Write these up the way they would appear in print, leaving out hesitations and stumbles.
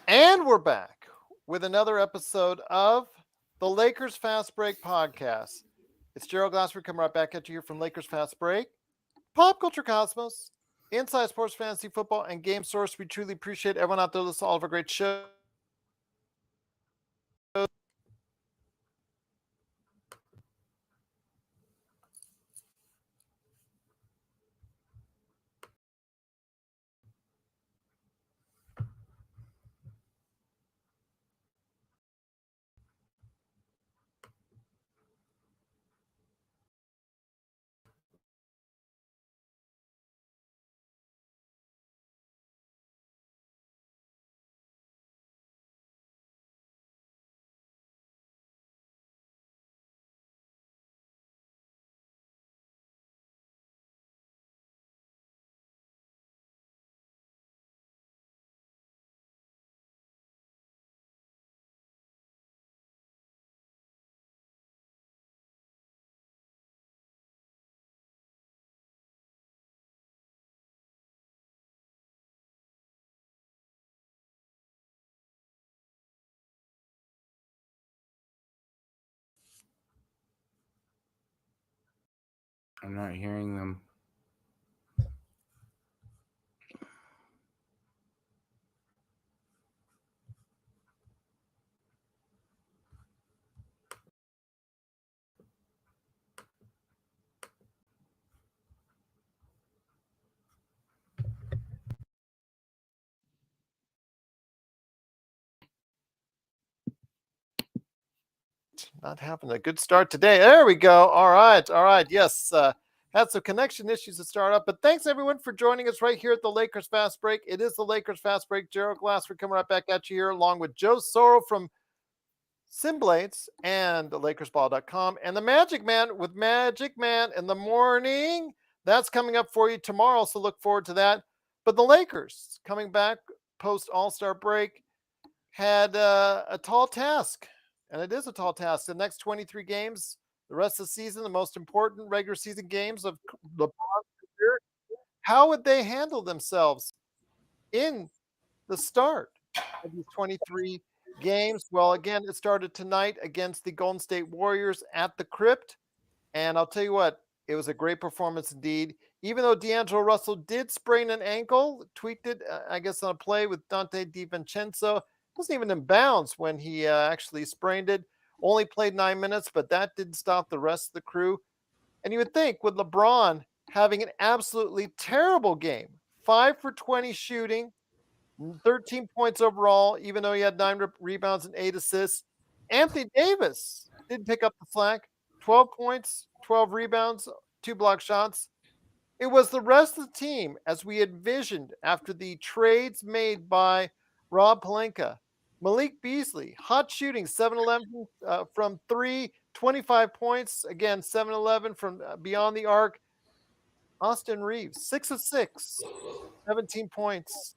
And we're back with another episode of the Lakers Fast Break podcast. It's Gerald Glassford coming right back at you here from Lakers Fast Break, Pop Culture Cosmos, Inside Sports Fantasy Football, and Game Source. We truly appreciate everyone out there listening to all of our great shows. I'm not hearing them. Not having a good start today. There we go. All right. Yes, had some connection issues to start up, but thanks everyone for joining us right here at the Lakers Fast Break. It is the Lakers Fast Break. Gerald Glassford coming right back at you here, along with Joe Soro from Simblades and the LakersBall.com, and the Magic Man with Magic Man in the morning. That's coming up for you tomorrow, so look forward to that. But the Lakers coming back post All-Star break had a tall task. And it is a tall task. The next 23 games, the rest of the season, the most important regular season games of LeBron's career. How would they handle themselves in the start of these 23 games? Well, again, it started tonight against the Golden State Warriors at the Crypt. And I'll tell you what, it was a great performance indeed. Even though D'Angelo Russell did sprain an ankle, tweaked it, I guess, on a play with Dante DiVincenzo. Wasn't even in bounds when he actually sprained it. Only played 9 minutes, but that didn't stop the rest of the crew. And you would think with LeBron having an absolutely terrible game, 5 for 20 shooting, 13 points overall, even though he had 9 rebounds and 8 assists. Anthony Davis didn't pick up the slack, 12 points, 12 rebounds, 2 block shots. It was the rest of the team, as we envisioned after the trades made by Rob Pelinka. Malik Beasley, hot shooting, 7-11 from 3, 25 points. Again, 7-11 from beyond the arc. Austin Reaves, 6 of 6, 17 points.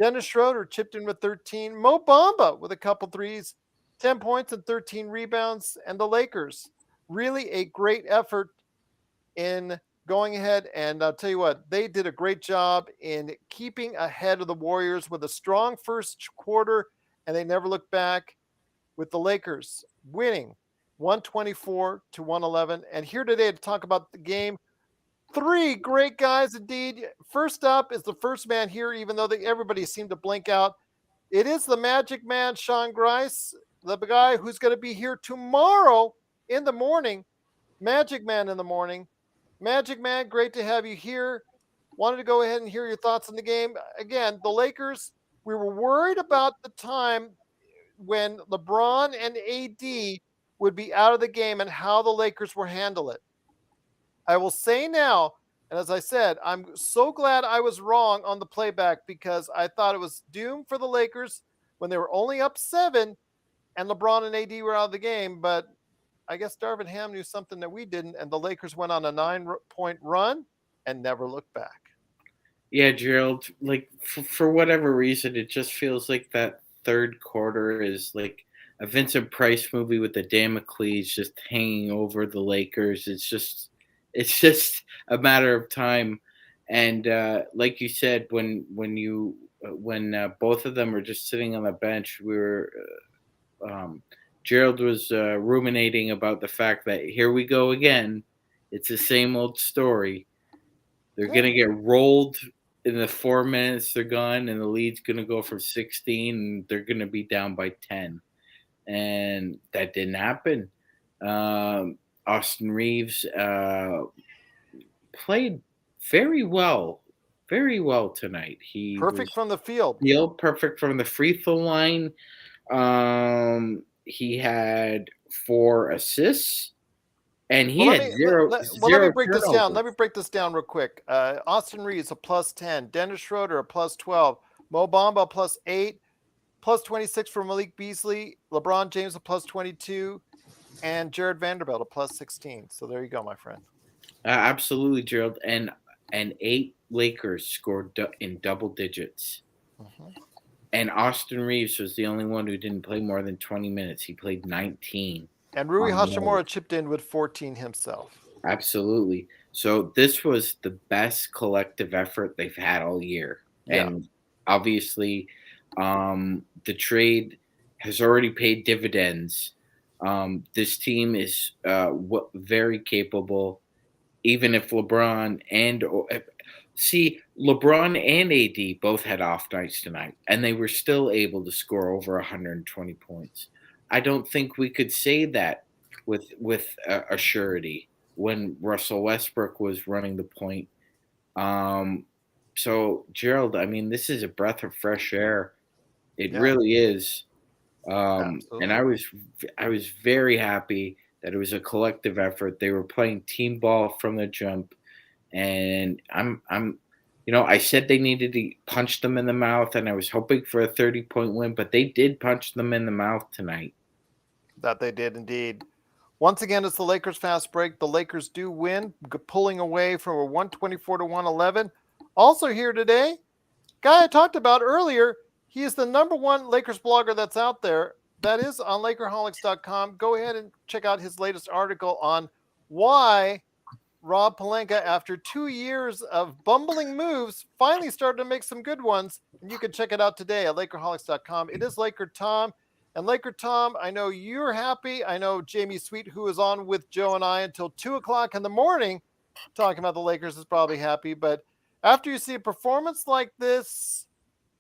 Dennis Schroeder chipped in with 13. Mo Bamba with a couple threes, 10 points and 13 rebounds. And the Lakers, really a great effort in going ahead, and I'll tell you what, they did a great job in keeping ahead of the Warriors with a strong first quarter, and they never looked back, with the Lakers winning 124-111. And here today to talk about the game, 3 great guys indeed. First up is the first man here, even though everybody seemed to blink out. It is the Magic Man, Sean Grice, the guy who's going to be here tomorrow in the morning. Magic Man in the morning. Magic Man, great to have you here. Wanted to go ahead and hear your thoughts on the game. Again, the Lakers, we were worried about the time when LeBron and AD would be out of the game and how the Lakers will handle it. I will say now, and as I said, I'm so glad I was wrong on the playback because I thought it was doomed for the Lakers when they were only up 7 and LeBron and AD were out of the game. But I guess Darvin Ham knew something that we didn't, and the Lakers went on a 9-point run and never looked back. Yeah, Gerald, like for whatever reason, it just feels like that third quarter is like a Vincent Price movie with the Damocles just hanging over the Lakers. It's just a matter of time. And like you said, when both of them were just sitting on the bench, Gerald was ruminating about the fact that here we go again. It's the same old story. They're going to get rolled in the 4 minutes they're gone, and the lead's going to go from 16, and they're going to be down by 10. And that didn't happen. Austin Reaves played very well tonight. He Perfect from the field. Perfect from the free throw line. He had 4 assists. And he had zero. Let me break this down. Let me break this down real quick. Austin Reaves a +10, Dennis Schroeder a +12, Mo Bamba a +8, +26 for Malik Beasley, LeBron James a +22, and Jared Vanderbilt a +16. So there you go, my friend. Absolutely, Gerald. And 8 Lakers scored in double digits. And Austin Reaves was the only one who didn't play more than 20 minutes. He played 19. And Rui Hachimura chipped in with 14 himself. Absolutely. So this was the best collective effort they've had all year. Yeah. And obviously, the trade has already paid dividends. This team is very capable, even if LeBron and AD both had off nights tonight, and they were still able to score over 120 points. I don't think we could say that with a surety when Russell Westbrook was running the point. So Gerald, I mean, this is a breath of fresh air. It really is. And I was very happy that it was a collective effort. They were playing team ball from the jump, and I said they needed to punch them in the mouth, and I was hoping for a 30-point win, but they did punch them in the mouth tonight. That they did indeed. Once again, it's the Lakers fast break. The Lakers do win, pulling away from a 124 to 111. Also here today, guy I talked about earlier, he is the #1 Lakers blogger that's out there. That is on LakerHolics.com. Go ahead and check out his latest article on why Rob Pelinka, after 2 years of bumbling moves, finally started to make some good ones. And you can check it out today at LakerHolics.com. It is LakerTom. And LakerTom, I know you're happy. I know Jamie Sweet, who is on with Joe and I until 2 o'clock in the morning talking about the Lakers, is probably happy. But after you see a performance like this,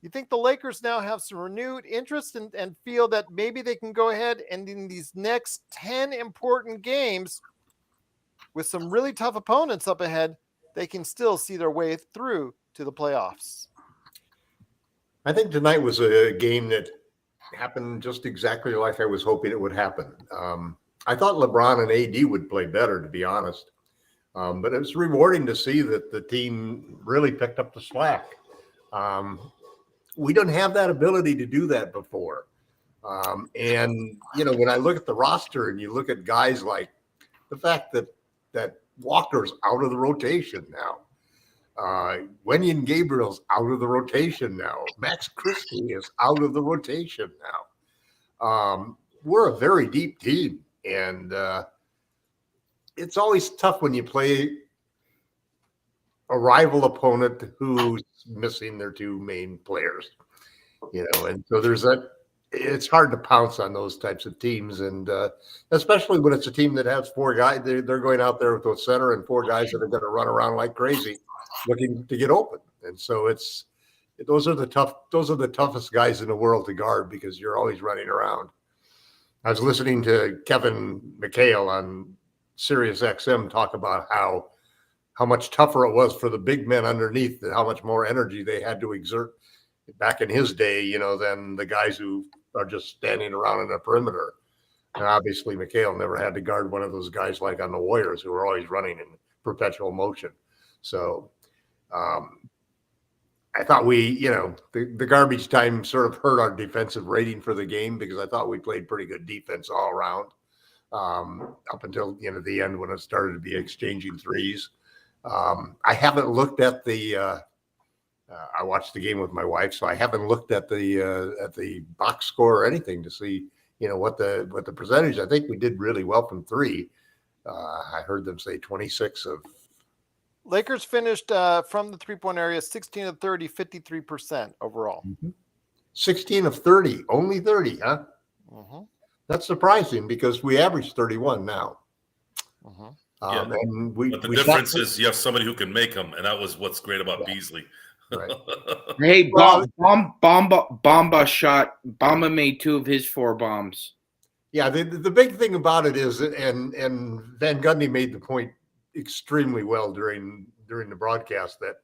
you think the Lakers now have some renewed interest and feel that maybe they can go ahead and in these next 10 important games with some really tough opponents up ahead, they can still see their way through to the playoffs. I think tonight was a game that happened just exactly like I was hoping it would happen. I thought LeBron and AD would play better, to be honest. But it was rewarding to see that the team really picked up the slack. We don't have that ability to do that before. And, when I look at the roster and you look at guys like the fact that Walker's out of the rotation now. Wenyen Gabriel's out of the rotation now. Max Christie is out of the rotation now. We're a very deep team, and it's always tough when you play a rival opponent who's missing their 2 main players, and so it's hard to pounce on those types of teams, and especially when it's a team that has 4 guys. They're going out there with a center and 4 guys that are going to run around like crazy looking to get open. And so those are the toughest guys in the world to guard because you're always running around. I was listening to Kevin McHale on Sirius XM talk about how much tougher it was for the big men underneath, and how much more energy they had to exert back in his day, than the guys who are just standing around in the perimeter. And obviously, McHale never had to guard one of those guys like on the Warriors who were always running in perpetual motion. So I thought the garbage time sort of hurt our defensive rating for the game because I thought we played pretty good defense all around up until the end when it started to be exchanging threes. I haven't looked at the I watched the game with my wife, so I haven't looked at the box score or anything to see what the percentage. I think we did really well from three. I heard them say 26 of. Lakers finished from the 3-point area 16 of 30, 53% overall. 16 of 30, only 30, huh? That's surprising because we average 31 now. And but the difference is you have somebody who can make them, and that was what's great about Beasley. Right. Hey, Bamba shot. Bamba made 2 of his 4 bombs. Yeah, the big thing about it is, and Van Gundy made the point extremely well during the broadcast, that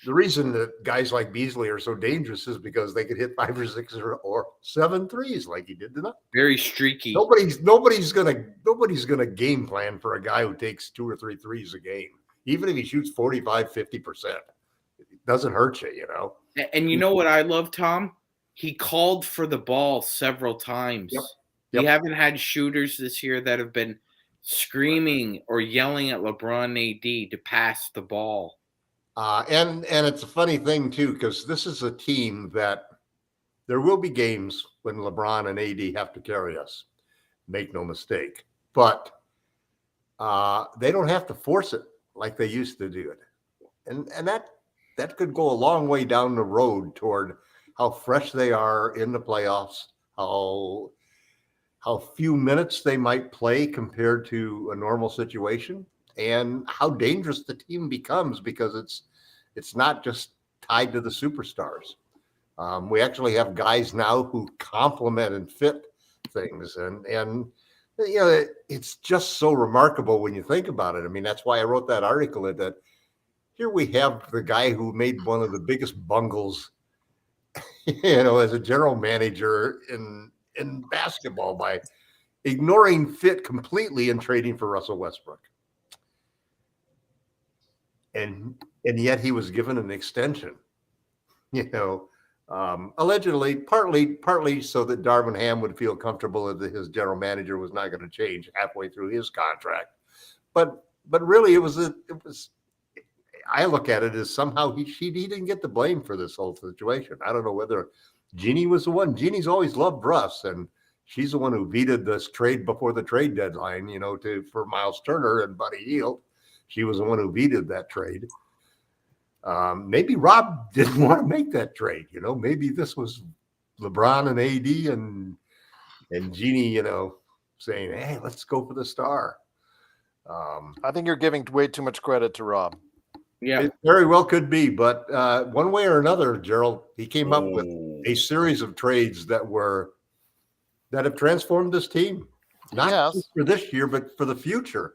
the reason that guys like Beasley are so dangerous is because they could hit 5 or 6 or 7 threes like he did tonight. Very streaky. Nobody's gonna game plan for a guy who takes 2 or 3 threes a game, even if he shoots 45, 50%. It doesn't hurt you, And you know what I love, Tom? He called for the ball several times. Yep. We haven't had shooters this year that have been screaming or yelling at LeBron and AD to pass the ball. And it's a funny thing too, because this is a team that there will be games when LeBron and AD have to carry us. Make no mistake, but they don't have to force it like they used to do it, and that could go a long way down the road toward how fresh they are in the playoffs, how few minutes they might play compared to a normal situation, and how dangerous the team becomes because it's not just tied to the superstars. We actually have guys now who complement and fit things, and it's just so remarkable when you think about it. I mean, that's why I wrote that article that here we have the guy who made one of the biggest bungles, as a general manager in basketball by ignoring fit completely and trading for Russell Westbrook. And yet he was given an extension, allegedly, partly so that Darvin Ham would feel comfortable that his general manager was not going to change halfway through his contract. But really, it was. I look at it as somehow he didn't get the blame for this whole situation. I don't know whether Jeannie was the one. Jeannie's always loved Russ, and she's the one who vetoed this trade before the trade deadline, for Miles Turner and Buddy Hield. She was the one who vetoed that trade. Maybe Rob didn't want to make that trade. Maybe this was LeBron and AD and Jeannie, saying, "Hey, let's go for the star." I think you're giving way too much credit to Rob. Yeah, it very well could be, but one way or another, Gerald, he came up with a series of trades that have transformed this team, not just for this year, but for the future.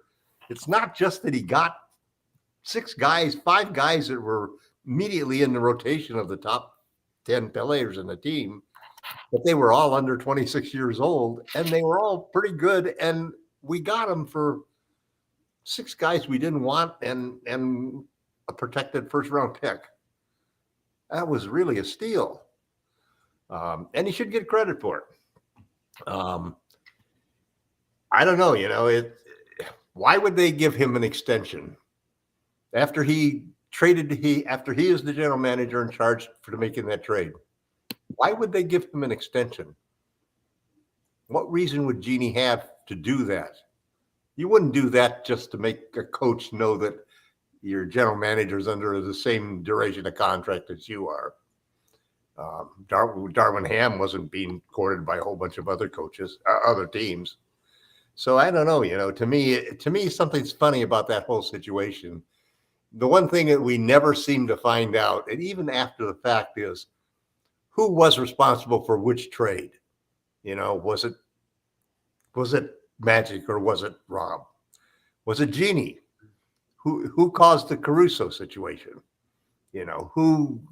It's not just that he got 5 guys that were immediately in the rotation of the top 10 players in the team, but they were all under 26 years old, and they were all pretty good, and we got them for 6 guys we didn't want and a protected first-round pick. That was really a steal, and he should get credit for it. I don't know, why would they give him an extension after he is the general manager in charge for making that trade? Why would they give him an extension? What reason would Jeannie have to do that? You wouldn't do that just to make a coach know that your general manager is under the same duration of contract as you are. Darvin Ham wasn't being courted by a whole bunch of other coaches, other teams. So I don't know, to me, something's funny about that whole situation. The one thing that we never seem to find out, and even after the fact, is who was responsible for which trade. Was it Magic or was it Rob? Was it Jeannie? Who caused the Caruso situation? We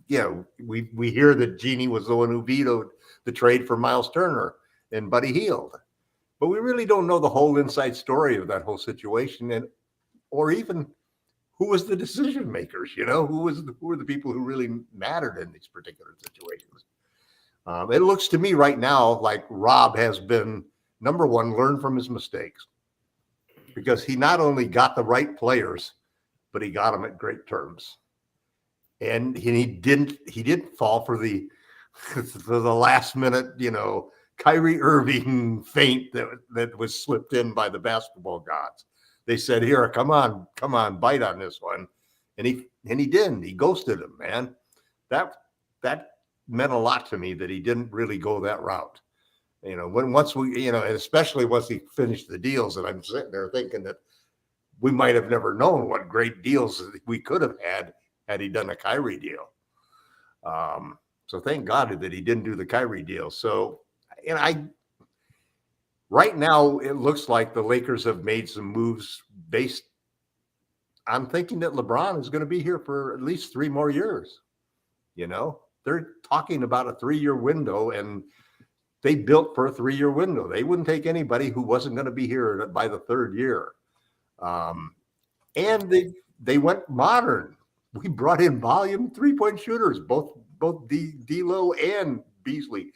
hear that Jeannie was the one who vetoed the trade for Miles Turner and Buddy Hield. but we really don't know the whole inside story of that whole situation, and or even who was the decision makers. Who were the people who really mattered in these particular situations. It looks to me right now like Rob has been, number one, learn from his mistakes, because he not only got the right players, but he got them at great terms. And he didn't fall for the last minute, Kyrie Irving feint that was slipped in by the basketball gods. They said, "Here, come on, bite on this one," and he didn't. He ghosted him, man. That meant a lot to me, that he didn't really go that route. Once we, and especially once he finished the deals, and I'm sitting there thinking that we might have never known what great deals we could have had he done a Kyrie deal. So thank God that he didn't do the Kyrie deal. So, right now it looks like the Lakers have made some moves based. I'm thinking that LeBron is going to be here for at least 3 more years. They're talking about a 3-year window, and they built for a 3-year window. They wouldn't take anybody who wasn't going to be here by the 3rd year. And they went modern. We brought in volume 3-point shooters, both D'Lo and Beasley,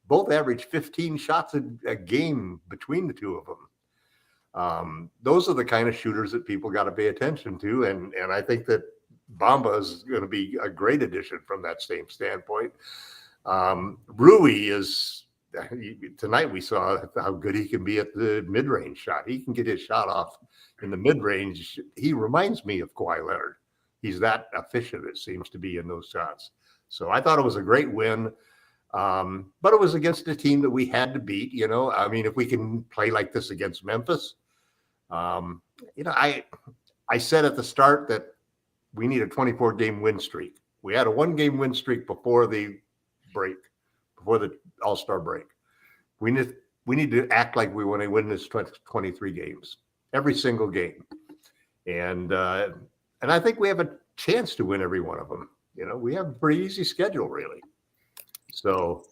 both average 15 shots a game between the two of them. Those are the kind of shooters that people got to pay attention to, and I think that Bamba is going to be a great addition from that same standpoint. Rui is, tonight we saw how good he can be at the mid-range shot. He can get his shot off in the mid-range. He reminds me of Kawhi Leonard. He's that efficient, it seems to be, in those shots. So I thought it was a great win. But it was against a team that we had to beat. If we can play like this against Memphis, I said at the start that we need a 24-game win streak. We had a 1-game win streak before the break, before the All-Star break. We need to act like we want to win this 23 games, every single game. And I think we have a chance to win every one of them. We have a pretty easy schedule, really. So,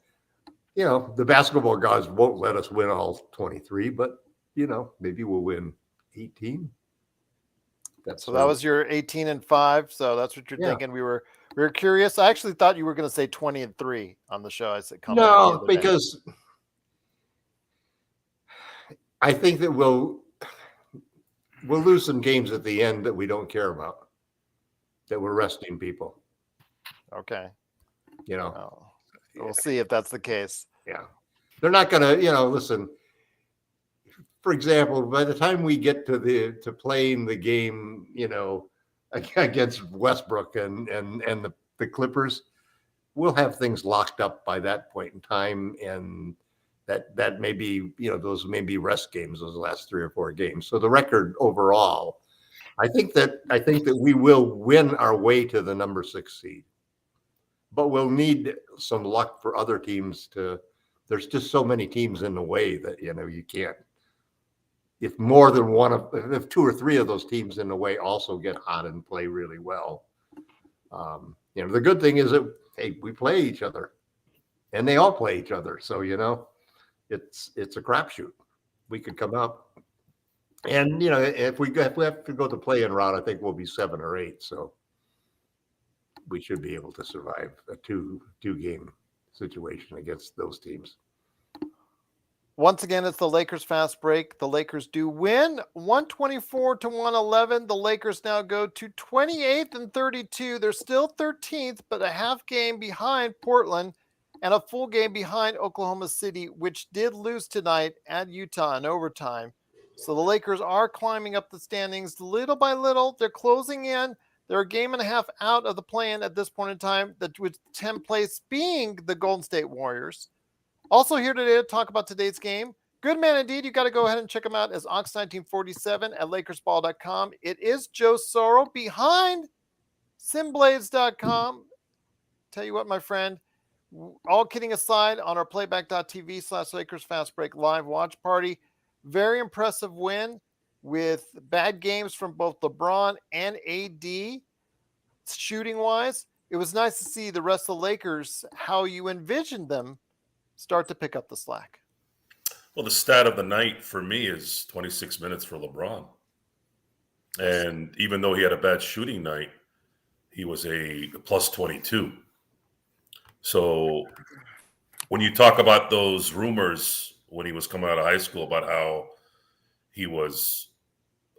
the basketball gods won't let us win all 23, but, maybe we'll win 18. So that was your 18-5. So that's what you're thinking. We were curious. I actually thought you were going to say 20-3 on the show. I said, no, because I think that we'll lose some games at the end that we don't care about, that we're resting people. Okay. We'll see if that's the case. Yeah. They're not going to, listen, for example, by the time we get to playing the game, against Westbrook and the Clippers, we'll have things locked up by that point in time. And that may be, those may be rest games, those last 3 or 4 games. So the record overall, I think that we will win our way to the number 6 seed. But we'll need some luck for other teams there's just so many teams in the way that, you can't. If more than if 2 or 3 of those teams in the way also get hot and play really well. The good thing is that, hey, we play each other and they all play each other. So, it's a crapshoot. We could come up and, if we have to go the play-in route, I think we'll be 7 or 8. So we should be able to survive a two-game situation against those teams. Once again, it's the Lakers fast break. The Lakers do win 124-111. The Lakers now go to 28th and 32. They're still 13th, but a half game behind Portland and a full game behind Oklahoma City, which did lose tonight at Utah in overtime. So the Lakers are climbing up the standings little by little. They're closing in. They're a game and a half out of the play-in at this point in time, with 10th place being the Golden State Warriors. Also here today to talk about today's game. Good man indeed. You got to go ahead and check him out as Ox1947 at LakersBall.com. It is Joe Soro behind SimBlades.com. Tell you what, my friend, all kidding aside, on our playback.tv/Lakers Fast Break live watch party, very impressive win with bad games from both LeBron and AD shooting wise. It was nice to see the rest of the Lakers, how you envisioned them, start to pick up the slack. Well, the stat of the night for me is 26 minutes for LeBron. And even though he had a bad shooting night, he was a plus 22. So when you talk about those rumors when he was coming out of high school about how he was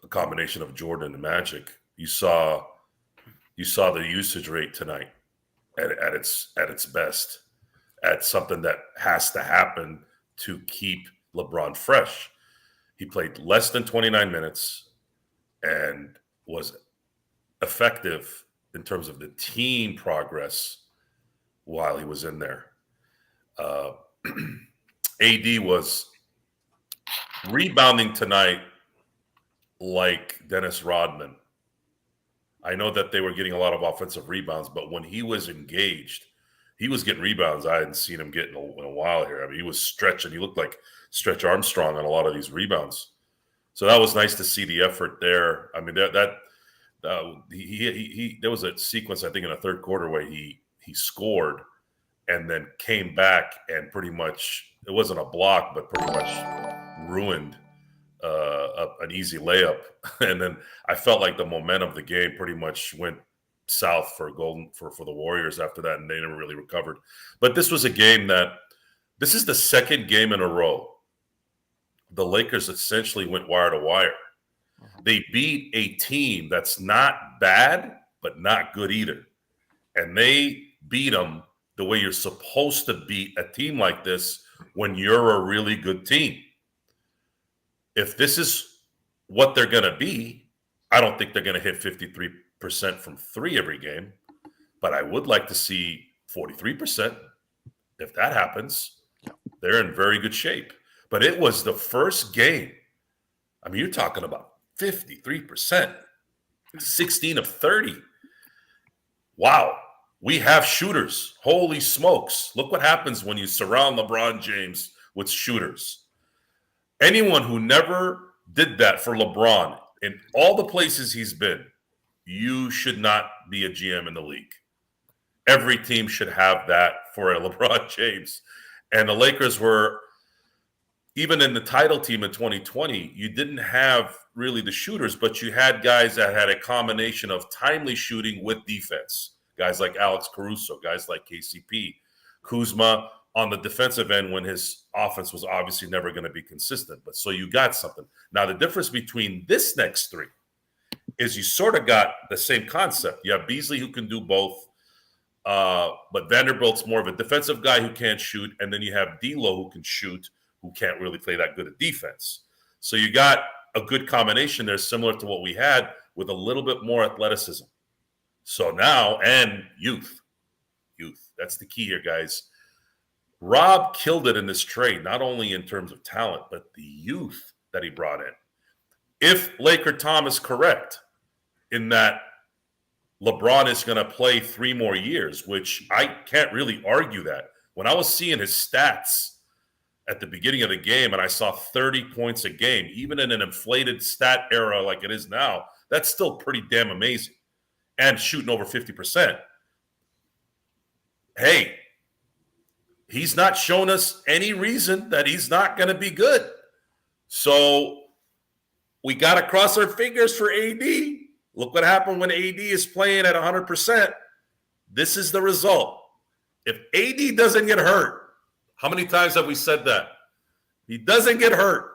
a combination of Jordan and Magic, you saw the usage rate tonight at its best, at something that has to happen to keep LeBron fresh. He played less than 29 minutes and was effective in terms of the team progress while he was in there. AD was rebounding tonight like Dennis Rodman. I know that they were getting a lot of offensive rebounds, but when he was engaged, he was getting rebounds I hadn't seen him get in a while here. I mean, he was stretching. He looked like Stretch Armstrong on a lot of these rebounds. So that was nice to see the effort there. I mean, there was a sequence, I think, in the third quarter where he scored and then came back and pretty much, it wasn't a block, but pretty much ruined an easy layup. And then I felt like the momentum of the game pretty much went south for the Warriors after that, and they never really recovered. But this was a game this is the second game in a row the Lakers essentially went wire to wire. They beat a team that's not bad, but not good either. And they beat them the way you're supposed to beat a team like this when you're a really good team. If this is what they're going to be, I don't think they're going to hit 53% from three every game, but I would like to see 43%. If that happens, they're in very good shape. But it was the first game. I mean, you're talking about 53%, 16 of 30. Wow. We have shooters. Holy smokes. Look what happens when you surround LeBron James with shooters. Anyone who never did that for LeBron in all the places he's been, you should not be a GM in the league. Every team should have that for a LeBron James. And the Lakers were, even in the title team in 2020, you didn't have really the shooters, but you had guys that had a combination of timely shooting with defense. Guys like Alex Caruso, guys like KCP, Kuzma on the defensive end when his offense was obviously never going to be consistent. But so you got something. Now, the difference between this next three is you sort of got the same concept. You have Beasley who can do both, but Vanderbilt's more of a defensive guy who can't shoot. And then you have D'Lo who can shoot, who can't really play that good at defense. So you got a good combination there, similar to what we had, with a little bit more athleticism. So now, and youth. That's the key here, guys. Rob killed it in this trade, not only in terms of talent, but the youth that he brought in. If LakerTom is correct in that LeBron is going to play 3 more years, which I can't really argue that. When I was seeing his stats at the beginning of the game and I saw 30 points a game, even in an inflated stat era like it is now, that's still pretty damn amazing. And shooting over 50%. Hey, he's not shown us any reason that he's not going to be good. So we got to cross our fingers for AD. Look what happened when AD is playing at 100%. This is the result. If AD doesn't get hurt, how many times have we said that? He doesn't get hurt.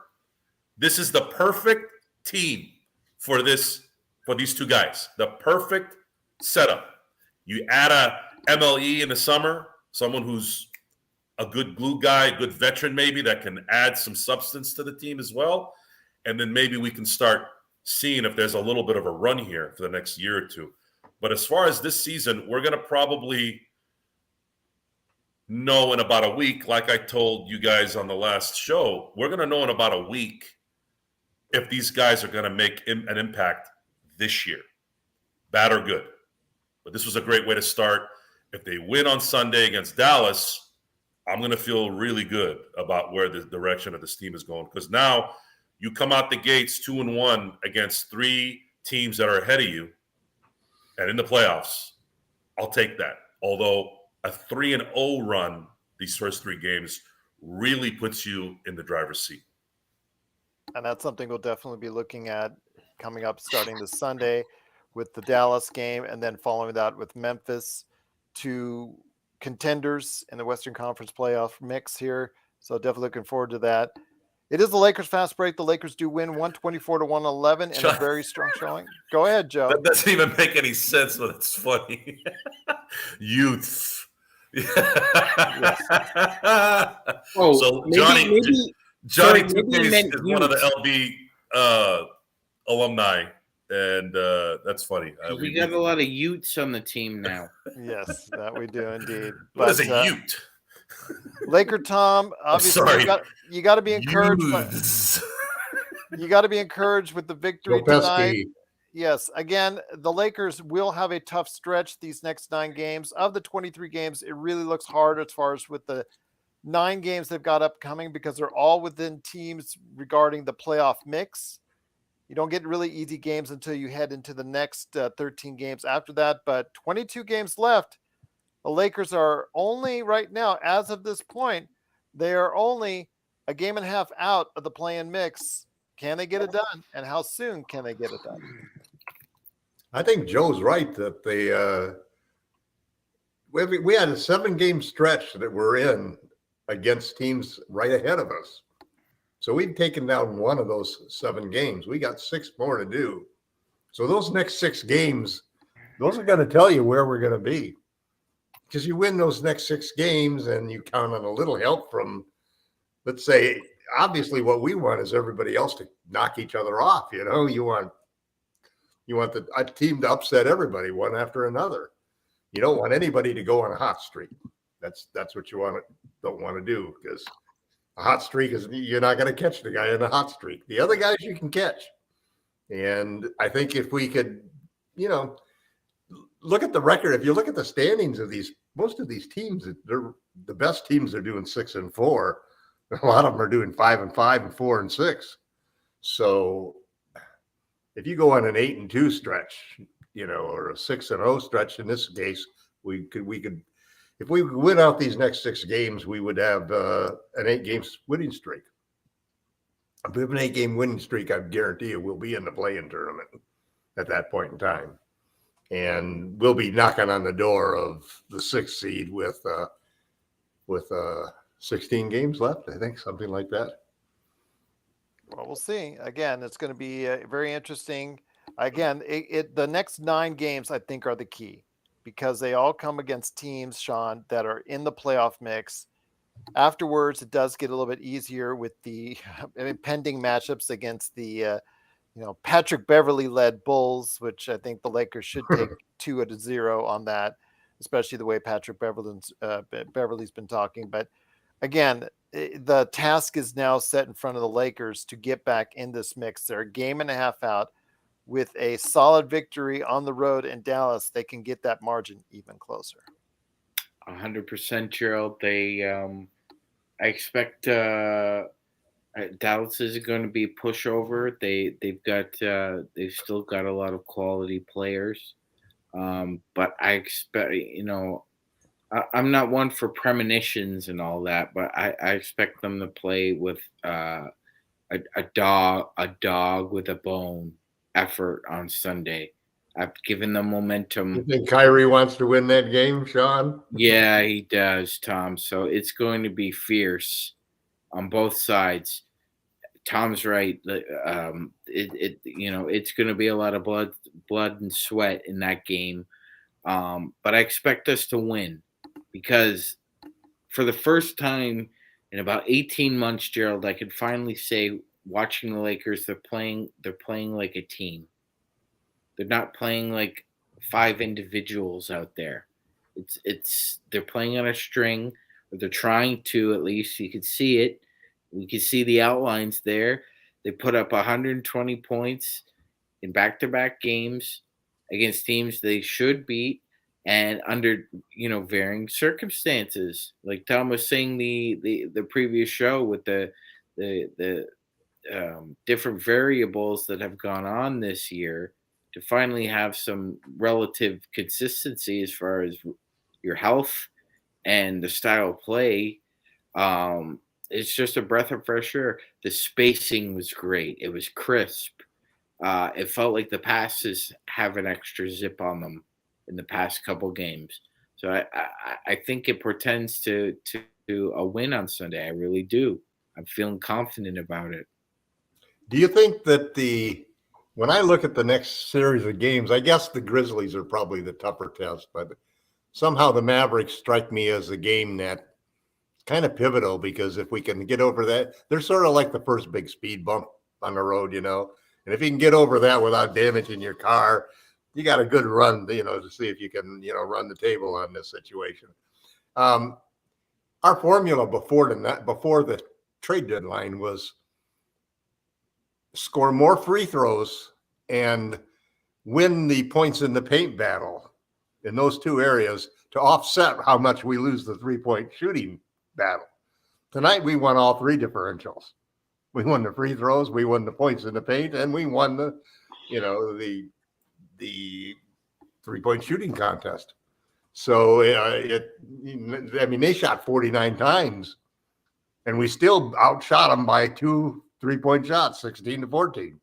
This is the perfect team for these two guys. The perfect setup. You add a MLE in the summer, someone who's a good glue guy, a good veteran maybe that can add some substance to the team as well. And then maybe we can start seeing if there's a little bit of a run here for the next year or two. But as far as this season, we're going to probably know in about a week, like I told you guys on the last show, we're going to know in about a week if these guys are going to make an impact this year, bad or good. But this was a great way to start. If they win on Sunday against Dallas, I'm going to feel really good about where the direction of this team is going. Because now you come out the gates 2-1 against 3 teams that are ahead of you. And in the playoffs, I'll take that. Although a 3-0 run these first 3 games really puts you in the driver's seat. And that's something we'll definitely be looking at coming up starting this Sunday with the Dallas game, and then following that with Memphis, two contenders in the Western Conference playoff mix here. So definitely looking forward to that. It is the Lakers fast break. The Lakers do win 124-111 in a very strong showing. Go ahead, Joe. That doesn't even make any sense, but it's funny. Youth. Yes. Oh, so maybe Johnny sorry, 2K is one of the LB alumni, and that's funny. We got a lot of Utes on the team now. Yes, that we do indeed. What is a Ute? LakerTom, obviously, you got to be encouraged. You got to be encouraged with the victory tonight. Yes, again, the Lakers will have a tough stretch these next 9 games. Of the 23 games, it really looks hard as far as with the 9 games they've got upcoming, because they're all within teams regarding the playoff mix. You don't get really easy games until you head into the next 13 games after that, but 22 games left. The Lakers are only right now, as of this point, they are only a game and a half out of the play-in mix. Can they get it done? And how soon can they get it done? I think Joe's right that we had a 7-game stretch that we're in against teams right ahead of us. So we've taken down one of those 7 games. We got 6 more to do. So those next 6 games, those are going to tell you where we're going to be. Because you win those next 6 games and you count on a little help from, let's say, obviously what we want is everybody else to knock each other off. You know, you want a team to upset everybody one after another. You don't want anybody to go on a hot streak. That's what you don't want to do, because a hot streak is, you're not going to catch the guy in a hot streak. The other guys you can catch. And I think if we could, look at the record, if you look at the standings of most of these teams, they're the best teams are doing 6-4. A lot of them are doing 5-5 and 4-6. So if you go on an 8-2 stretch, or a 6-0 stretch in this case, we could, if we win out these next 6 games, we would have an 8-game winning streak. If we have an 8-game winning streak, I guarantee you we'll be in the play-in tournament at that point in time. And we'll be knocking on the door of the 6th seed with 16 games left, I think, something like that. Well, we'll see. Again, it's going to be very interesting. Again, the next 9 games, I think, are the key, because they all come against teams, Sean, that are in the playoff mix. Afterwards, it does get a little bit easier with the pending matchups against the Patrick Beverley-led Bulls, which I think the Lakers should take 2-0 on that, especially the way Patrick Beverley's been talking. But again, the task is now set in front of the Lakers to get back in this mix. They're a game and a half out. With a solid victory on the road in Dallas, they can get that margin even closer. 100%, Gerald. I expect Dallas is going to be a pushover. They've still got a lot of quality players, but I expect I'm not one for premonitions and all that, but I expect them to play with a dog with a bone effort on Sunday. I've given them momentum. You think Kyrie wants to win that game, Sean? Yeah, he does, Tom. So it's going to be fierce on both sides. Tom's right. It's going to be a lot of blood and sweat in that game. But I expect us to win, because for the first time in about 18 months, Gerald, I could finally say, watching the Lakers, they're playing like a team. They're not playing like 5 individuals out there. They're playing on a string, or they're trying to, at least. You could see it. We could see the outlines there. They put up 120 points in back-to-back games against teams they should beat, and under varying circumstances. Like Tom was saying the previous show, with the different variables that have gone on this year, to finally have some relative consistency as far as your health and the style of play. it's just a breath of fresh air. The spacing was great. It was crisp. It felt like the passes have an extra zip on them in the past couple games. So I think it portends to a win on Sunday. I really do. I'm feeling confident about it. Do you think that when I look at the next series of games, I guess the Grizzlies are probably the tougher test, but somehow the Mavericks strike me as a game that kind of pivotal, because if we can get over that, they're sort of like the first big speed bump on the road, you know, and if you can get over that without damaging your car, you got a good run, you know, to see if you can, you know, run the table on this situation. Our formula before the trade deadline was score more free throws and win the points in the paint battle in those two areas to offset how much we lose the 3-point shooting battle. Tonight we won all three differentials. We won the free throws, we won the points in the paint, and we won the 3-point shooting contest. So they shot 49 times, and we still outshot them by 2 3-point shots, 16-14.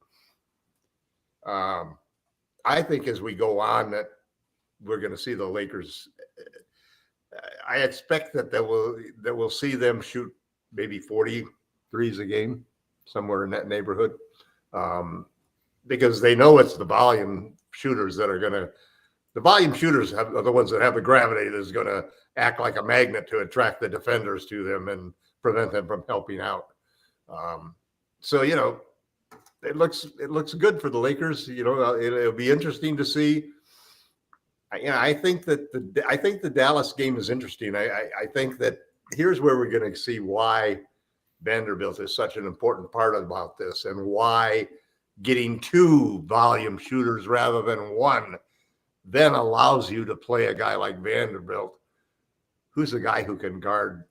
I think as we go on that we're going to see the Lakers. I expect that we'll see them shoot maybe 40 threes a game, somewhere in that neighborhood, because they know it's the volume shooters that are going to. The volume shooters are the ones that have the gravity that's going to act like a magnet to attract the defenders to them and prevent them from helping out. So, you know, it looks good for the Lakers. You know, it'll be interesting to see. I think that the Dallas game is interesting. I think that here's where we're going to see why Vanderbilt is such an important part about this, and why getting 2 volume shooters rather than 1 then allows you to play a guy like Vanderbilt, who's a guy who can guard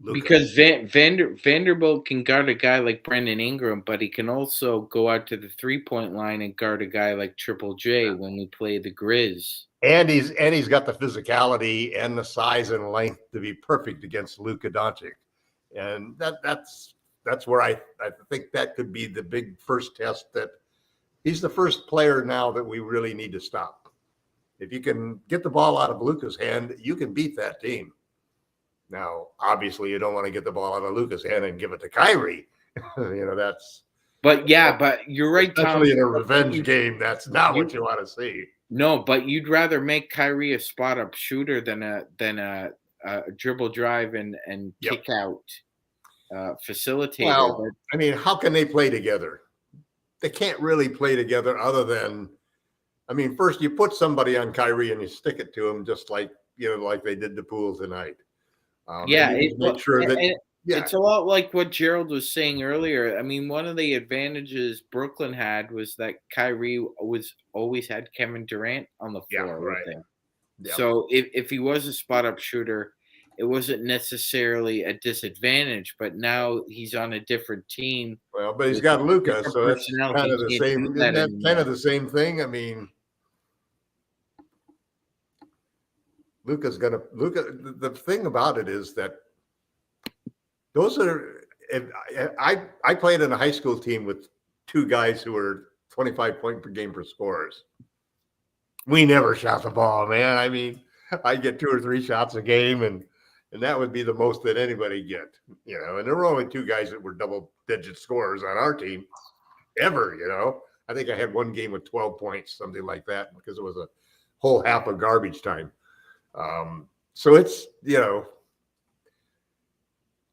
Luka. Because Vanderbilt can guard a guy like Brandon Ingram, but he can also go out to the 3-point line and guard a guy like Triple J when we play the Grizz. And he's got the physicality and the size and length to be perfect against Luka Doncic. And that's where I think that could be the big first test, that he's the first player now that we really need to stop. If you can get the ball out of Luka's hand, you can beat that team. Now, obviously, you don't want to get the ball out of Luka's hand and give it to Kyrie. You know, that's. But you're right, Tom. Especially in a revenge game, that's not what you want to see. No, but you'd rather make Kyrie a spot-up shooter than a dribble drive and kick out facilitator. Well, I mean, how can they play together? They can't really play together other than. I mean, first you put somebody on Kyrie and you stick it to him, just like they did to Poole tonight. It's a lot like what Gerald was saying earlier. I mean, one of the advantages Brooklyn had was that Kyrie always had Kevin Durant on the floor with him. Yeah. So if he was a spot-up shooter, it wasn't necessarily a disadvantage. But now he's on a different team. Well, but he's got Luka, so that's kind of the same. Isn't that kind of the same thing? I mean. The thing about it is that those are. I played in a high school team with 2 guys who were 25 point per game for scorers. We never shot the ball, man. I mean, I get 2 or 3 shots a game, and that would be the most that anybody get, you know. And there were only 2 guys that were double-digit scorers on our team ever, you know. I think I had 1 game with 12 points, something like that, because it was a whole half of garbage time. So it's, you know,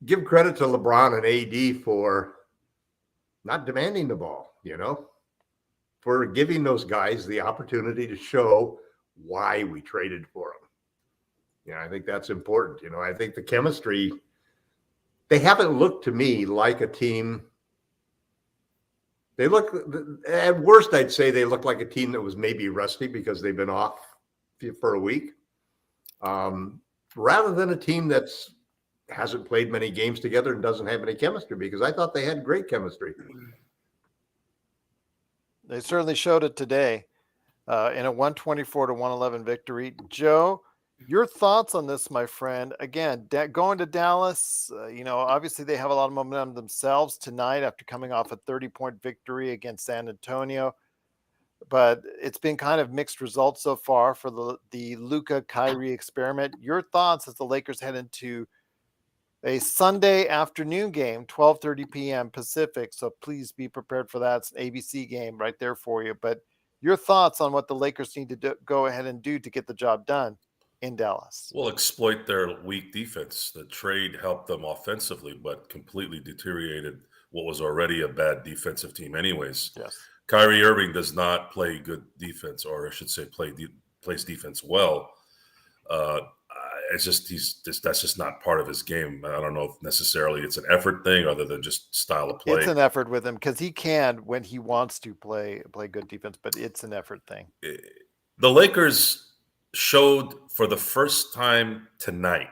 give credit to LeBron and AD for not demanding the ball, you know, for giving those guys the opportunity to show why we traded for them. Yeah, I think that's important. You know, I think the chemistry, they haven't looked to me like a team. They look, at worst, I'd say they look like a team that was maybe rusty because they've been off for a week. Rather than a team that's hasn't played many games together and doesn't have any chemistry, because I thought they had great chemistry. They certainly showed it today in a 124-111 victory. Joe, Your thoughts on this, my friend? Again, going to Dallas, obviously they have a lot of momentum themselves tonight after coming off a 30-point victory against San Antonio. But it's been kind of mixed results so far for the Luka Kyrie experiment. Your thoughts as the Lakers head into a Sunday afternoon game, 12:30 p.m. Pacific. So please be prepared for that. It's an ABC game right there for you. But your thoughts on what the Lakers need to go ahead and do to get the job done in Dallas? Well, exploit their weak defense. The trade helped them offensively, but completely deteriorated what was already a bad defensive team anyways. Yes. Kyrie Irving does not play good defense, or I should say plays defense well. It's just that's just not part of his game. I don't know if necessarily it's an effort thing other than just style of play. It's an effort with him because he can, when he wants to, play good defense, but it's an effort thing. The Lakers showed for the first time tonight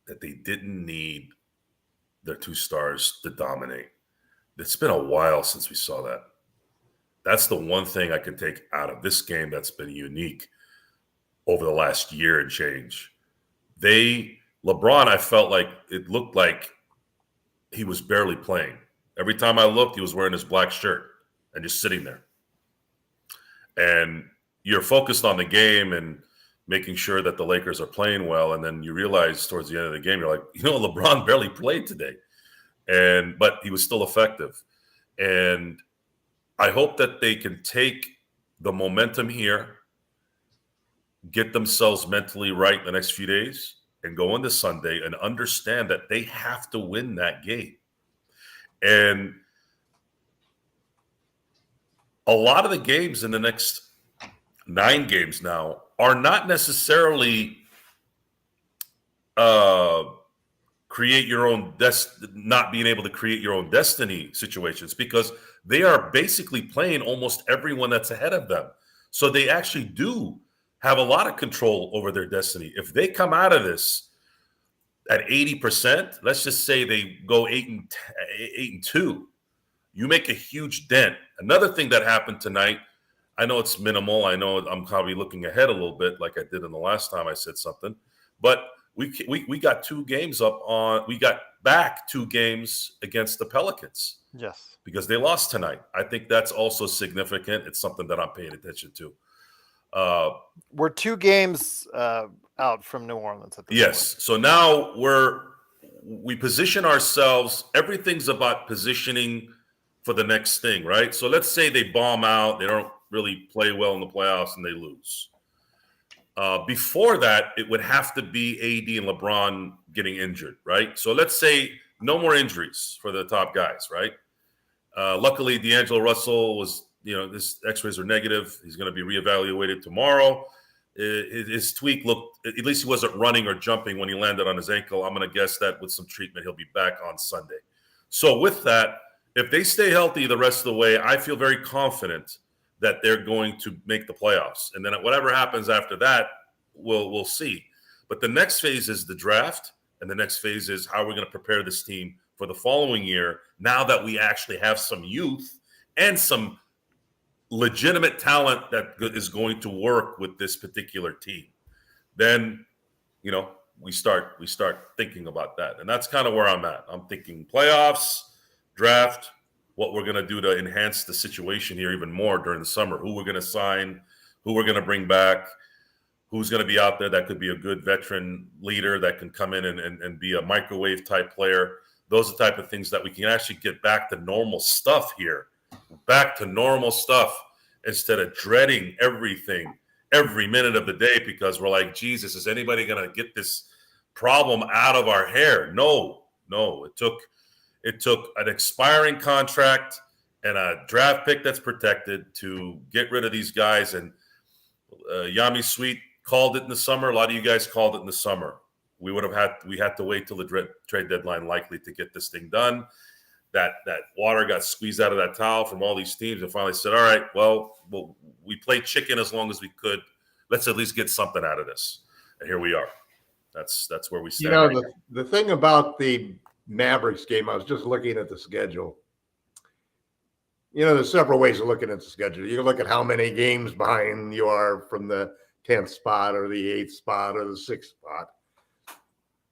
that they didn't need their two stars to dominate. It's been a while since we saw that. That's the one thing I can take out of this game that's been unique over the last year and change. LeBron, I felt like it looked like he was barely playing. Every time I looked, he was wearing his black shirt and just sitting there. And you're focused on the game and making sure that the Lakers are playing well. And then you realize towards the end of the game, you're like, LeBron barely played today. But he was still effective. And I hope that they can take the momentum here, get themselves mentally right the next few days, and go into Sunday and understand that they have to win that game. And a lot of the games in the next 9 games now are not necessarily create your own not being able to create your own destiny situations, because they are basically playing almost everyone that's ahead of them. So they actually do have a lot of control over their destiny. If they come out of this at 80%, let's just say they go 8-2, you make a huge dent. Another thing that happened tonight, I know it's minimal. I know I'm probably looking ahead a little bit like I did in the last time I said something, but we got 2 games up on, we got back 2 games against the Pelicans. Yes. Because they lost tonight. I think that's also significant. It's something that I'm paying attention to. We're 2 games out from New Orleans at this point. So now we position ourselves. Everything's about positioning for the next thing, right? So let's say they bomb out. They don't really play well in the playoffs and they lose. Before that, it would have to be AD and LeBron getting injured, right? So let's say no more injuries for the top guys, right? Luckily, D'Angelo Russell was, his x-rays are negative. He's going to be reevaluated tomorrow. His tweak looked, at least he wasn't running or jumping when he landed on his ankle. I'm going to guess that with some treatment, he'll be back on Sunday. So with that, if they stay healthy the rest of the way, I feel very confident that they're going to make the playoffs. And then whatever happens after that, we'll see. But the next phase is the draft. And the next phase is how we're going to prepare this team for the following year, now that we actually have some youth and some legitimate talent that is going to work with this particular team. Then, we start thinking about that. And that's kind of where I'm at. I'm thinking playoffs, draft, what we're going to do to enhance the situation here even more during the summer, who we're going to sign, who we're going to bring back, who's going to be out there that could be a good veteran leader that can come in and be a microwave type player. Those are the type of things that we can actually get back to normal stuff here, back to normal stuff instead of dreading everything every minute of the day because we're like, Jesus, is anybody going to get this problem out of our hair? No. It took an expiring contract and a draft pick that's protected to get rid of these guys. And Yami Sweet called it in the summer. A lot of you guys called it in the summer. We had to wait till the trade deadline likely to get this thing done. That water got squeezed out of that towel from all these teams and finally said, all right, well, we played chicken as long as we could. Let's at least get something out of this. And here we are. That's where we stand. The thing about the Mavericks game, I was just looking at the schedule. There's several ways of looking at the schedule. You can look at how many games behind you are from the 10th spot or the 8th spot or the 6th spot.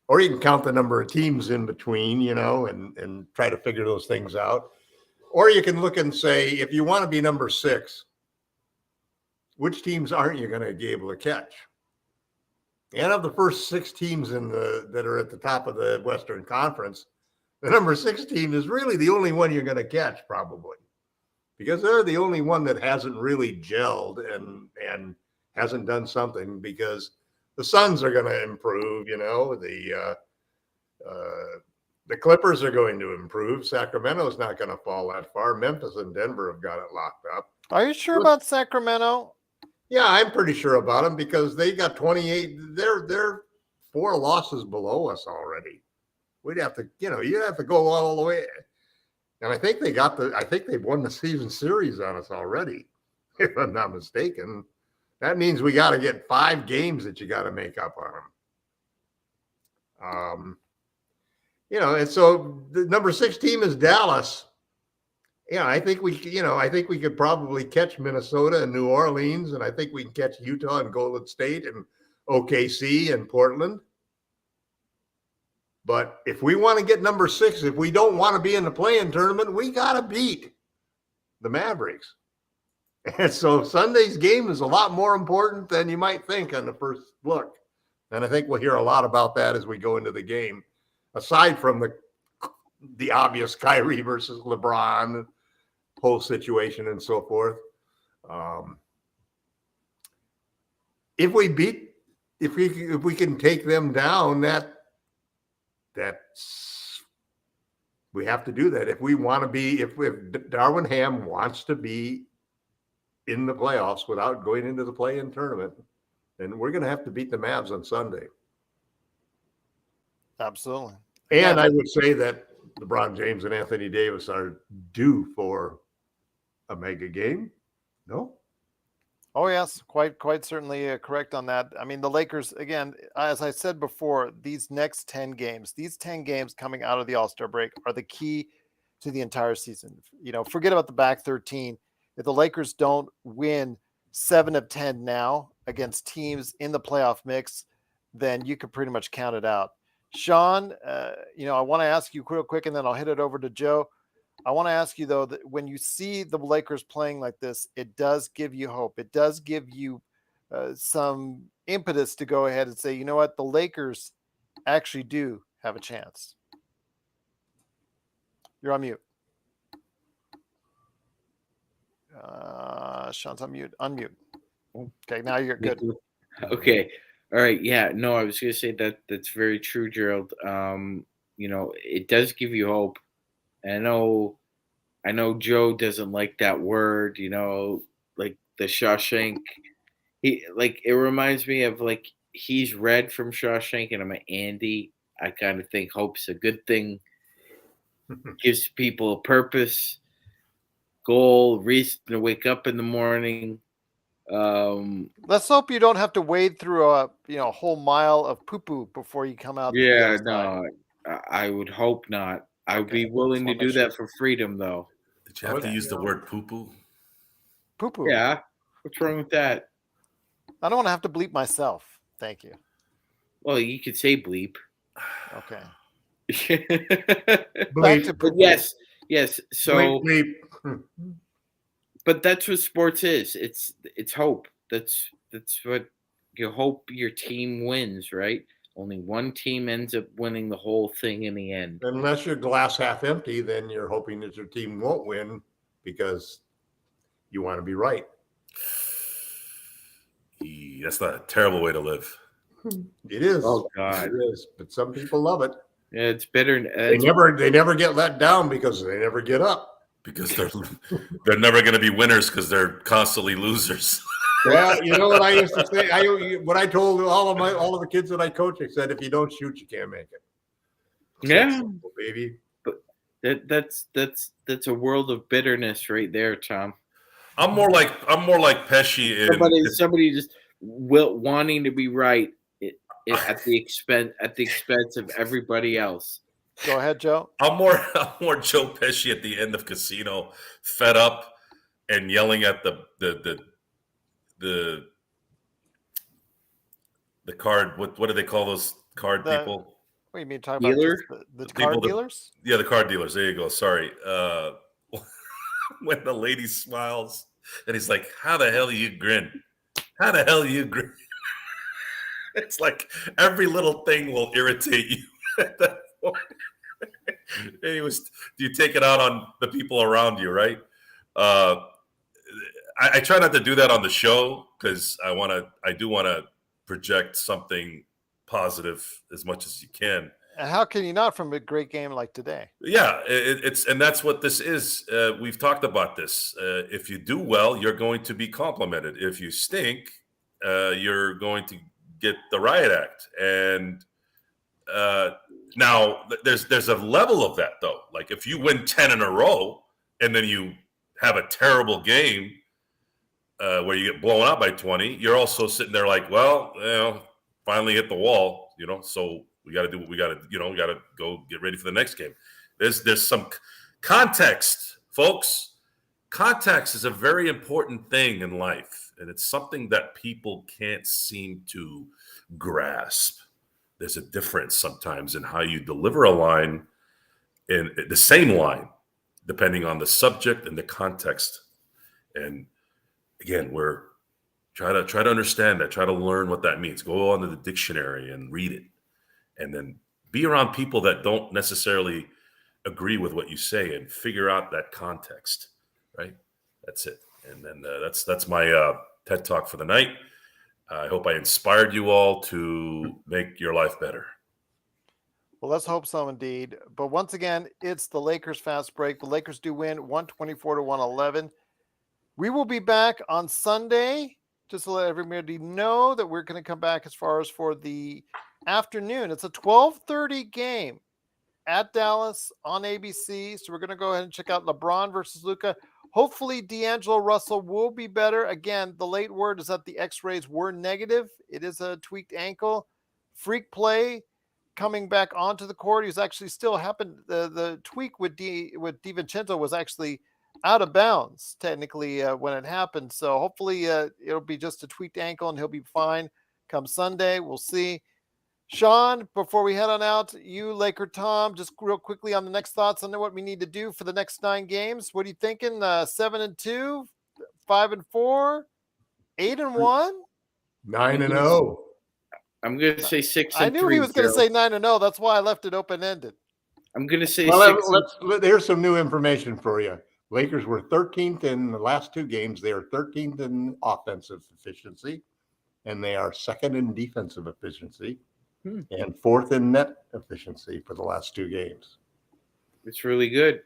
Or you can count the number of teams in between, and try to figure those things out. Or you can look and say, if you want to be number 6, which teams aren't you going to be able to catch? And of the first 6 teams that are at the top of the Western Conference, the number 6 team is really the only one you're going to catch, probably, because they're the only one that hasn't really gelled and hasn't done something. Because the Suns are going to improve, the Clippers are going to improve. Sacramento's not going to fall that far. Memphis and Denver have got it locked up. Are you sure about Sacramento? Yeah, I'm pretty sure about them because they got 28. They're 4 losses below us already. We'd have to, you'd have to go all the way. And I think they've won the season series on us already, if I'm not mistaken. That means we got to get 5 games that you got to make up on them. And so the number 6 team is Dallas. Yeah, I think we could probably catch Minnesota and New Orleans, and I think we can catch Utah and Golden State and OKC and Portland. But if we want to get number 6, if we don't want to be in the play-in tournament, we got to beat the Mavericks. And so Sunday's game is a lot more important than you might think on the first look. And I think we'll hear a lot about that as we go into the game, aside from the obvious Kyrie versus LeBron whole situation and so forth. If we can take them down, that's we have to do that. If we want to be, if Darwin Ham wants to be in the playoffs without going into the play-in tournament, then we're going to have to beat the Mavs on Sunday. Absolutely. And I would say that LeBron James and Anthony Davis are due for a mega game. No? Oh, yes, quite certainly correct on that. I mean, the Lakers, again, as I said before, these next 10 games coming out of the All-Star break are the key to the entire season. Forget about the back 13. If the Lakers don't win 7 of 10 now against teams in the playoff mix, then you could pretty much count it out. Sean, I want to ask you real quick, and then I'll hit it over to Joe. I want to ask you, though, that when you see the Lakers playing like this, it does give you hope. It does give you some impetus to go ahead and say, you know what, the Lakers actually do have a chance. You're on mute. Sean's on mute. Unmute. Okay, now you're good. Okay. All right. Yeah. No, I was going to say that's very true, Gerald. It does give you hope. I know Joe doesn't like that word, like the Shawshank. It reminds me of he's Red from Shawshank and I'm an Andy. I kind of think hope's a good thing. Gives people a purpose, goal, reason to wake up in the morning. Let's hope you don't have to wade through a whole mile of poo-poo before you come out. Yeah, no, I would hope not. I would be willing to do that for freedom, though. Did you have to use the word poo-poo? Poo-poo. Yeah. What's wrong with that? I don't want to have to bleep myself. Thank you. Well, you could say bleep. Okay. Bleep. Yes. So, bleep. But that's what sports is. It's hope. That's what you hope your team wins, right? Only one team ends up winning the whole thing in the end. Unless you're glass half empty, then you're hoping that your team won't win because you want to be right. That's not a terrible way to live. It is. Oh God, it is. But some people love it. Yeah, it's bitter. They never get let down because they never get up. Because they're never going to be winners because they're constantly losers. Well, you know what I used to say? What I told all of the kids that I coach, I said, if you don't shoot, you can't make it. Yeah, simple, baby. But that's a world of bitterness right there, Tom. I'm more like Pesci. Somebody just wanting to be right at the expense of everybody else. Go ahead, Joe. I'm more Joe Pesci at the end of Casino, fed up and yelling at the the card. What do they call those card people? What do you mean talking about just the card dealers? Yeah, the card dealers. There you go. Sorry. When the lady smiles and he's like, "How the hell you grin? How the hell you grin?" It's like every little thing will irritate you at that point. Anyways, you take it out on the people around you, right? I try not to do that on the show because I do want to project something positive as much as you can. And how can you not from a great game like today? Yeah, and that's what this is. We've talked about this. If you do well, you're going to be complimented. If you stink, you're going to get the riot act. And now there's a level of that though. Like if you win 10 in a row and then you have a terrible game where you get blown out by 20, you're also sitting there like, well, finally hit the wall, so we got to do what we got to, we got to go get ready for the next game. There's some context, folks. Context is a very important thing in life, and it's something that people can't seem to grasp. There's a difference sometimes in how you deliver a line, in the same line, depending on the subject and the context. And again, we're try to understand that, try to learn what that means. Go onto the dictionary and read it, and then be around people that don't necessarily agree with what you say and figure out that context, right? That's it. And then that's my TED Talk for the night. I hope I inspired you all to make your life better. Well, let's hope so indeed. But once again, it's the Lakers fast break. The Lakers do win 124-111. We will be back on Sunday, just to let everybody know that we're going to come back as far as for the afternoon. It's a 12:30 game at Dallas on ABC. So we're going to go ahead and check out LeBron versus Luka. Hopefully, D'Angelo Russell will be better. Again, the late word is that the x-rays were negative. It is a tweaked ankle. Freak play coming back onto the court. He's actually still happened. The tweak with DiVincenzo was actually out of bounds, technically, when it happened. So hopefully it'll be just a tweaked ankle and he'll be fine come Sunday. We'll see. Sean, before we head on out, you, LakerTom, just real quickly on the next thoughts on what we need to do for the next 9 games. What are you thinking? 7-2, 5-4, 8-1, 9-0. I'm going to say 6-3. I knew he was going to say 9-0. That's why I left it open-ended. I'm going to say Here's some new information for you. Lakers were 13th in the last 2 games. They are 13th in offensive efficiency, and they are 2nd in defensive efficiency. And 4th in net efficiency for the last 2 games. It's really good.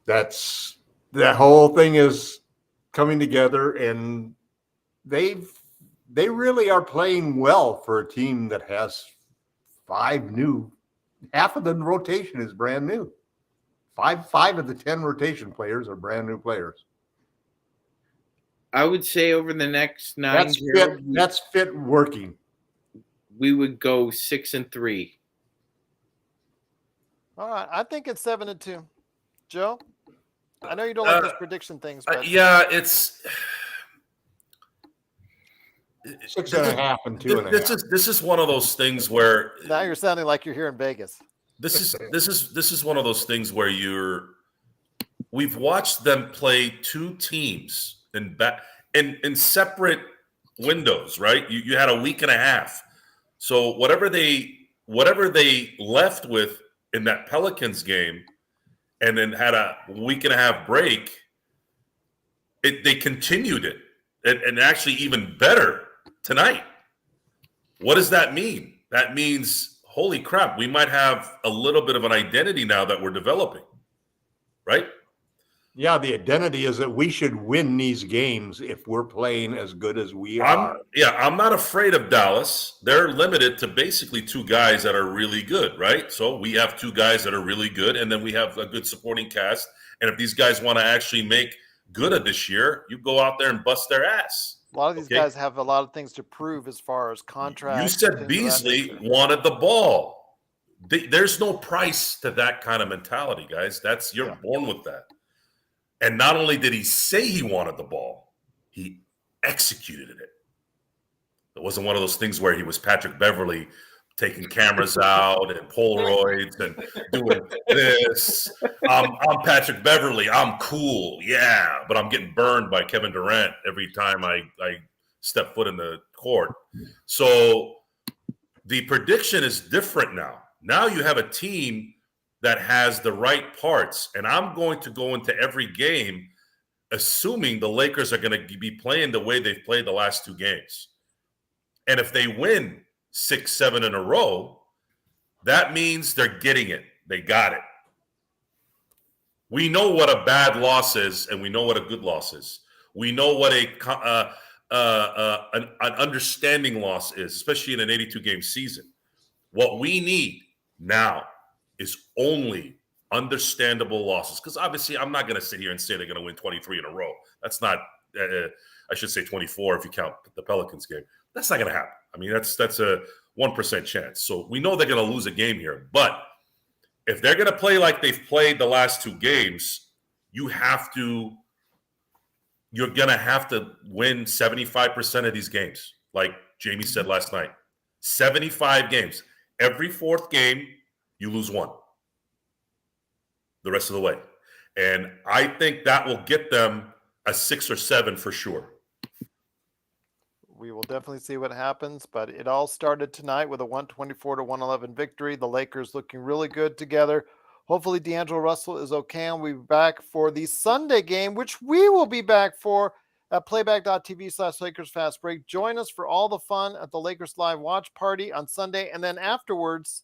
That whole thing is coming together, and they really are playing well for a team that has 5 new. Half of the rotation is brand new. 5 of the 10 rotation players are brand new players. I would say over the next 9 years, that's fit working. We would go 6-3. All right. I think it's 7-2. Joe? I know you don't like those prediction things, but yeah, it's 6.5 and 2.5. This is one of those things where now you're sounding like you're here in Vegas. This is one of those things where we've watched them play 2 teams in separate windows, right? You had a week and a half. So whatever they left with in that Pelicans game, and then had a week and a half break, they continued it, and actually even better tonight. What does that mean? That means, holy crap, we might have a little bit of an identity now that we're developing, right? Yeah, the identity is that we should win these games if we're playing as good as we are. I'm not afraid of Dallas. They're limited to basically 2 guys that are really good, right? So we have 2 guys that are really good, and then we have a good supporting cast. And if these guys want to actually make good of this year, you go out there and bust their ass. A lot of these guys have a lot of things to prove as far as contracts. You said Beasley wanted the ball. There's no price to that kind of mentality, guys. You're born with that. And not only did he say he wanted the ball, he executed it. It wasn't one of those things where he was Patrick Beverly taking cameras out and Polaroids and doing this. I'm Patrick Beverly. I'm cool. Yeah. But I'm getting burned by Kevin Durant every time I step foot in the court. So the prediction is different now. Now you have a team that has the right parts. And I'm going to go into every game assuming the Lakers are going to be playing the way they've played the last 2 games. And if they win 6, 7 in a row, that means they're getting it. They got it. We know what a bad loss is, and we know what a good loss is. We know what an understanding loss is, especially in an 82-game season. What we need now is only understandable losses. Because obviously, I'm not going to sit here and say they're going to win 23 in a row. That's not. I should say 24 if you count the Pelicans game. That's not going to happen. I mean, that's a 1% chance. So we know they're going to lose a game here. But if they're going to play like they've played the last 2 games, you're going to have to win 75% of these games. Like Jamie said last night, 75 games. Every 4th game, you lose 1 the rest of the way. And I think that will get them a 6 or 7 for sure. We will definitely see what happens, but it all started tonight with a 124-111 victory. The Lakers looking really good together. Hopefully D'Angelo Russell is okay, and we'll be back for the Sunday game, which we will be back for at playback.tv/Lakers Fast Break. Join us for all the fun at the Lakers Live Watch Party on Sunday, and then afterwards,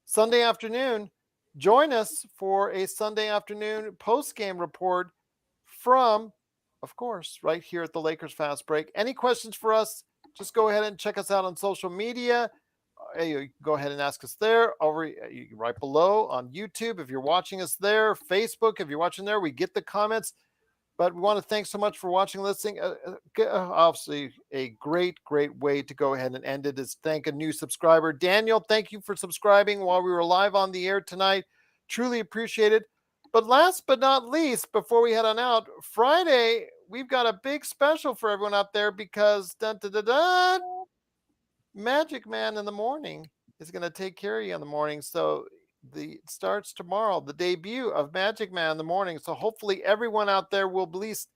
Sunday afternoon, join us for a Sunday afternoon post-game report from, of course, right here at the Lakers Fast Break. Any questions for us, just go ahead and check us out on social media. You can go ahead and ask us there, over right below on YouTube if you're watching us there, Facebook if you're watching there. We get the comments, but we want to thank so much for watching, listening. Obviously, a great way to go ahead and end it is thank a new subscriber. Daniel, thank you for subscribing while we were live on the air tonight. Truly appreciate it. But last but not least, before we head on out, Friday, we've got a big special for everyone out there because Magic Man in the morning is going to take care of you in the morning. So it starts tomorrow, the debut of Magic Man in the morning. So hopefully everyone out there will at least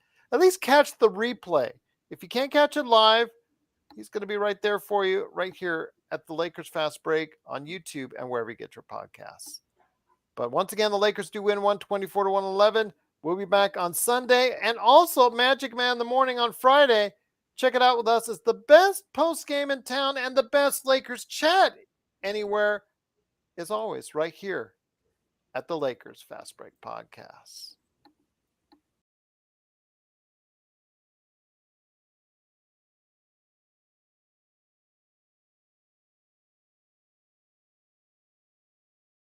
catch the replay. If you can't catch it live, he's going to be right there for you right here at the Lakers Fast Break on YouTube and wherever you get your podcasts. But once again, the Lakers do win 124-111. We'll be back on Sunday. And also Magic Man in the morning on Friday. Check it out with us. It's the best post-game in town and the best Lakers chat anywhere, as always, right here at the Lakers Fast Break Podcast.